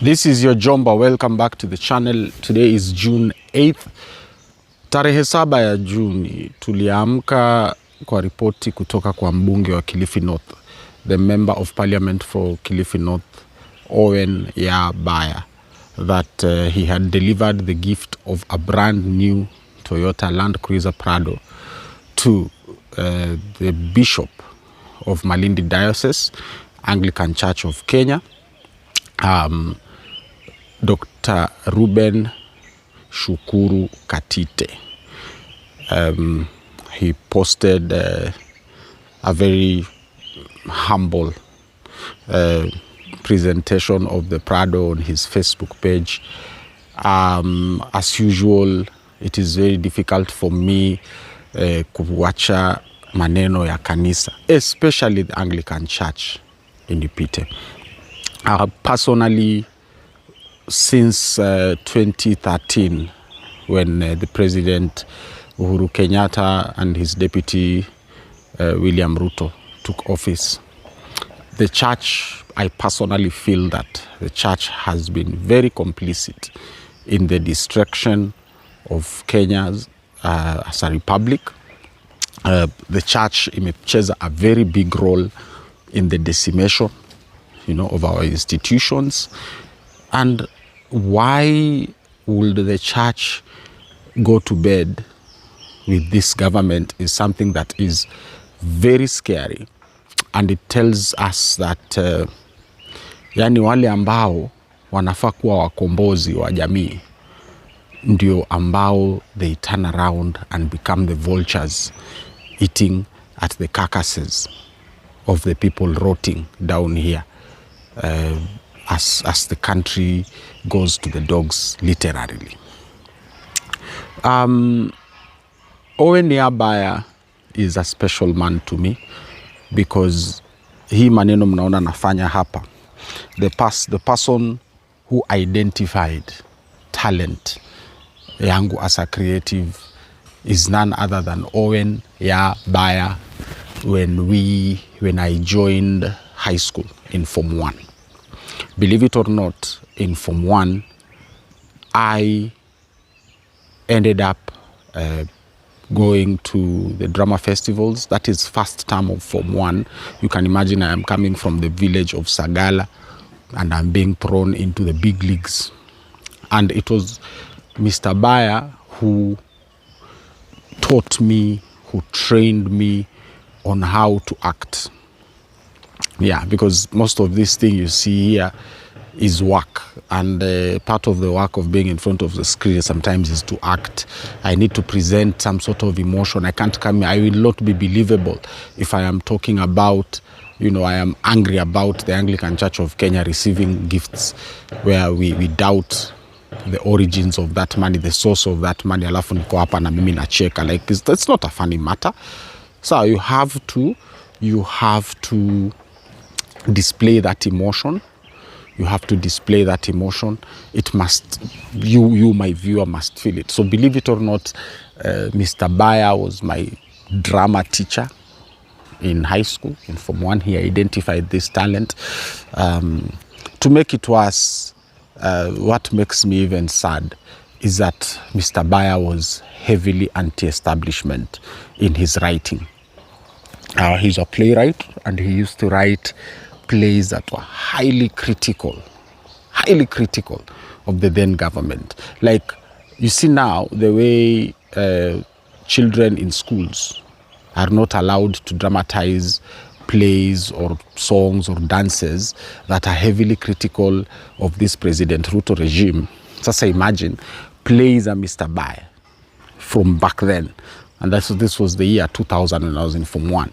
This is your Jomba. Welcome back to the channel. Today is June 8th. Tarehe 7 ya Juni tuliamka kwa ripoti kutoka kwa mbunge wa Kilifi North, the member of parliament for Kilifi North, Owen Baya, that he had delivered the gift of a brand new Toyota Land Cruiser Prado to the Bishop of Malindi Diocese, Anglican Church of Kenya, Dr. Ruben Shukuru Katite. He posted a very humble presentation of the Prado on his Facebook page. As usual, it is very difficult for me kuwacha maneno ya kanisa, especially the Anglican Church in Ipite. Personally, since 2013, when the President Uhuru Kenyatta and his deputy William Ruto took office, the church, I personally feel that the church has been very complicit in the destruction of Kenya as a republic. The church imecheza a very big role in the decimation, of our institutions. And why would the church go to bed with this government is something that is very scary, and it tells us that yani wale ambao wanafaa kuwa wakombozi wa jamii ndio ambao they turn around and become the vultures eating at the carcasses of the people rotting down here, as the country goes to the dogs, literally. Owen Baya is a special man to me because hii maneno mnaona nafanya hapa, the person who identified talent yangu as a creative is none other than Owen Baya when I joined high school in Form 1. Believe it or not, in Form 1, I ended up going to the drama festivals. That is first term of Form 1. You can imagine I am coming from the village of Sagala and I'm being thrown into the big leagues. And it was Mr. Baya who taught me, who trained me on how to act. Yeah, because most of this thing you see here is work, and part of the work of being in front of the screen sometimes is to act. I need to present some sort of emotion. I can't come here. I will not be believable if I am talking about, I am angry about the Anglican Church of Kenya receiving gifts where we doubt the origins of that money, the source of that money. Alafu niko hapa na mimi nacheka. Like, that's not a funny matter. So you have to display that emotion. You have to display that emotion. It must, you my viewer must feel it. So believe it or not, Mr. Baya was my drama teacher in high school. In Form 1, he identified this talent. To make it worse, what makes me even sad is that Mr. Baya was heavily anti-establishment in his writing. He's a playwright, and he used to write plays that were highly critical of the then government. Like, you see now, the way children in schools are not allowed to dramatize plays or songs or dances that are heavily critical of this President Ruto regime. Sasa imagine, plays are Mr. Baya from back then. And this was the year 2000 when I was in Form 1.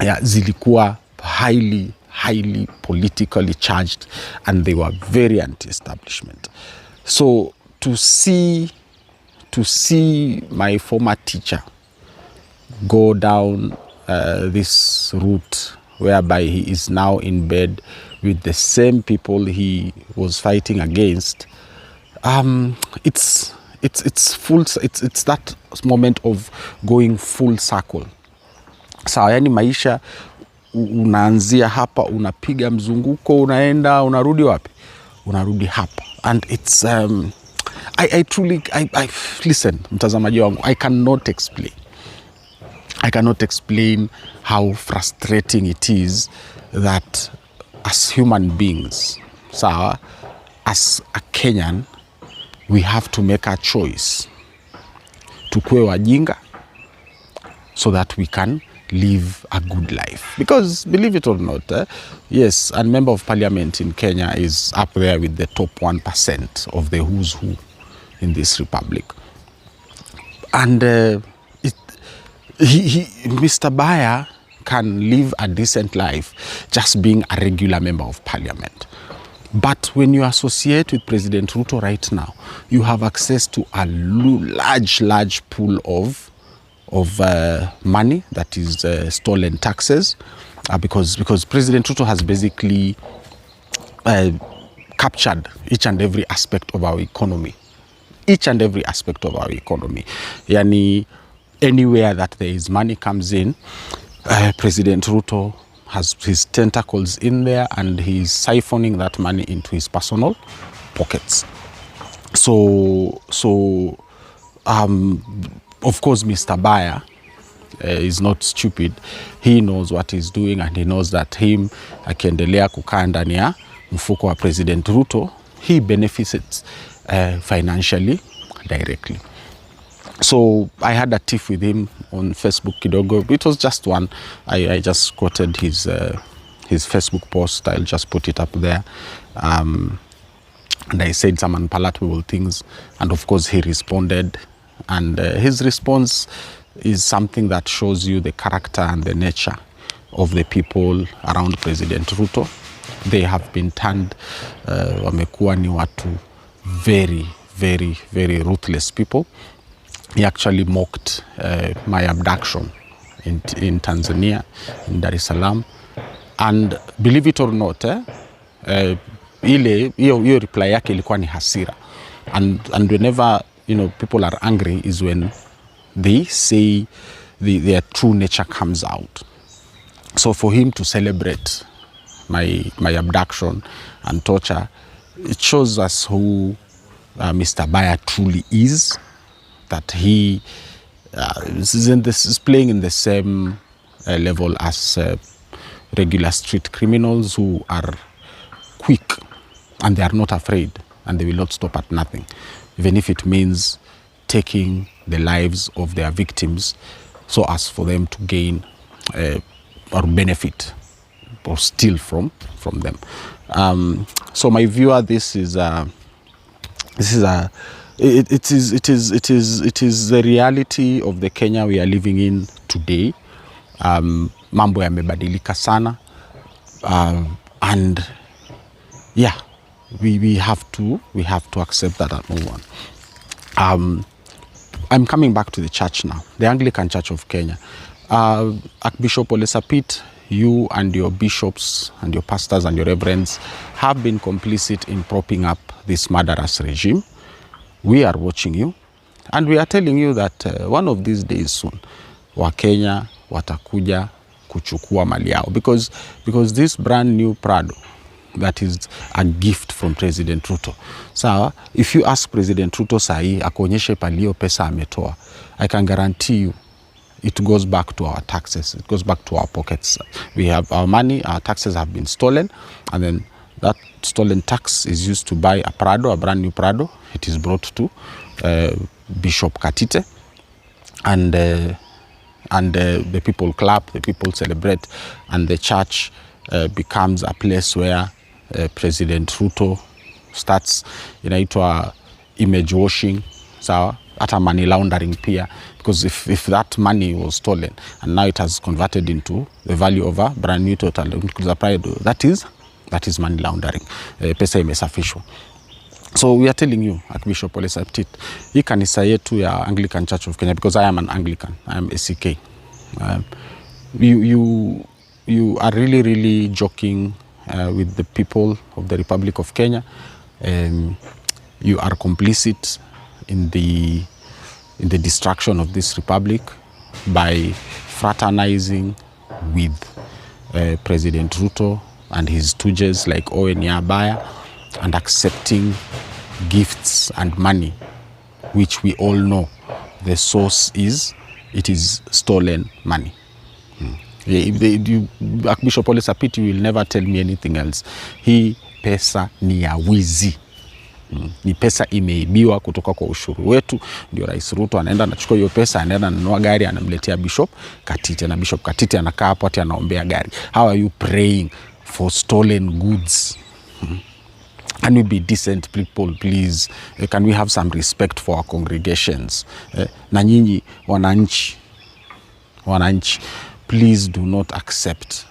Yeah, zilikuwa highly politically charged, and they were very anti-establishment. So to see my former teacher go down this route whereby he is now in bed with the same people he was fighting against, it's that moment of going full circle. Sawa, yani maisha unaanzia hapa, unapiga mzunguko, unaenda, unarudi wapi? unarudi hapa. And it's I truly listen, mtazamaji wangu, I cannot explain how frustrating it is that as human beings, sawa, as a Kenyan, we have to make a choice. Tukue wajinga so that we can live a good life. Because believe it or not, yes, a member of parliament in Kenya is up there with the top 1% of the who's who in this republic. And Mr. Baya can live a decent life just being a regular member of parliament. But when you associate with President Ruto right now, you have access to a large pool of money that is stolen taxes, because President Ruto has basically captured each and every aspect of our economy. Yani, anywhere that there is money comes in, President Ruto has his tentacles in there, and he's siphoning that money into his personal pockets. So of course, Mr. Baya is not stupid. He knows what he's doing, and he knows that him akiendelea kukaa ndani ya mfuko wa President Ruto, he benefits financially directly. So I had a tiff with him on Facebook kidogo. It was just one. I just quoted his Facebook post. I'll just put it up there. And I said some unpalatable things, and of course he responded. And his response is something that shows you the character and the nature of the people around President Ruto. They have been turned, wamekuwa ni watu very ruthless people. He actually mocked my abduction in Tanzania, in Dar es Salaam. And believe it or not, hiyo reply yake ilikuwa ni hasira. And whenever people are angry is when they say their true nature comes out. So for him to celebrate my abduction and torture, it shows us who Mr. Baya truly is. That he is playing in the same level as regular street criminals who are quick, and they are not afraid, and they will not stop at nothing, even if it means taking the lives of their victims so as for them to gain or benefit or steal from them. So my viewer, it is the reality of the Kenya we are living in today. Mambo yamebadilika sana, and yeah, we have to accept that and move on. I'm coming back to the church now, the Anglican Church of Kenya. Archbishop Ole Sapit, you and your bishops and your pastors and your reverends have been complicit in propping up this murderous regime. We are watching you, and we are telling you that one of these days soon, Wakenya watakuja kuchukua mali yao, because this brand new Prado, that is a gift from President Ruto. So if you ask President Ruto sahi akuonyeshe palio pesa ametoa, I can guarantee you it goes back to our taxes. It goes back to our pockets. We have our money, our taxes have been stolen, and then that stolen tax is used to buy a Prado, a brand new Prado. It is brought to Bishop Katite, and the people clap, the people celebrate, and the church becomes a place where President Ruto starts inaitwa image washing, sawa, hata money laundering pia, because if that money was stolen and now it has converted into the value of a brand new Toyota Land Cruiser Prado, that is money laundering. Pesa imesafishwa. So we are telling you, Archbishop Ole Sapit, hii kanisa yetu ya Anglican Church of Kenya, because I am an Anglican, I am ACK. You are really joking with the people of the Republic of Kenya. You are complicit in the destruction of this republic by fraternizing with President Ruto and his stooges like Owen, Baya, and accepting gifts and money, which we all know the source is, it is stolen money. Archbishop Ole Sapiti will never tell me anything else. Hii pesa ni ya wizi. Ni pesa imeibiwa kutoka kwa ushuru wetu. Ndio Rais Ruto anaenda anachukua hiyo pesa, anaenda ananunua gari, anamletea Bishop Katite, na Bishop Katite anakaa hapo ati anaombea gari. How are you praying for stolen goods? Can we be decent people, please? Can we have some respect for our congregations? Na nyinyi wananchi, please do not accept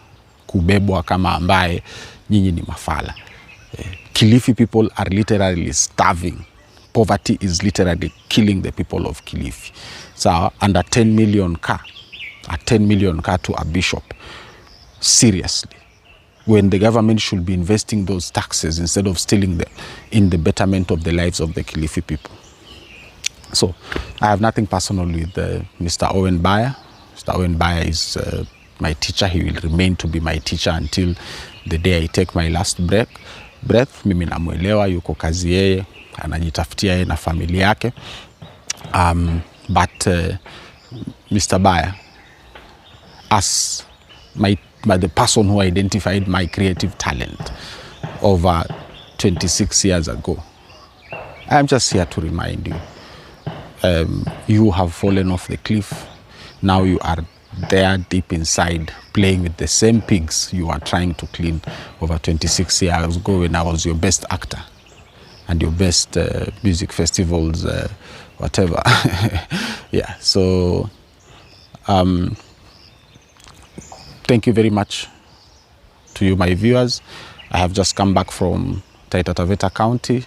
kubebwa kama ambaye nyinyi ni mafala. Kilifi people are literally starving. Poverty is literally killing the people of Kilifi. So under 10 million car, a 10 million car to a bishop, seriously, when the government should be investing those taxes instead of stealing them in the betterment of the lives of the Kilifi people. So I have nothing personal with Mr. Owen Baya. Mr. Owen Baya is my teacher. He will remain to be my teacher until the day I take my last breath. Mimi namuelewa, yuko kazi yeye, anajitafutia yeye na familia yake. But Mr. Baya, as the person who identified my creative talent over 26 years ago, I am just here to remind you, you have fallen off the cliff. Now you are there deep inside, playing with the same pigs you are trying to clean over 26 years ago when I was your best actor and your best music festivals, whatever. Yeah, so thank you very much to you, my viewers. I have just come back from Taita Taveta County.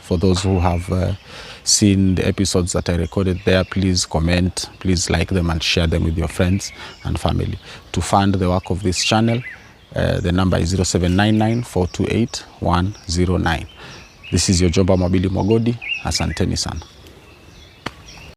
For those who have seen the episodes that I recorded there, please comment, please like them and share them with your friends and family. To fund the work of this channel, the number is 0799 428 109. This is your Jomba Mobili Mogodi. Asanteni sana.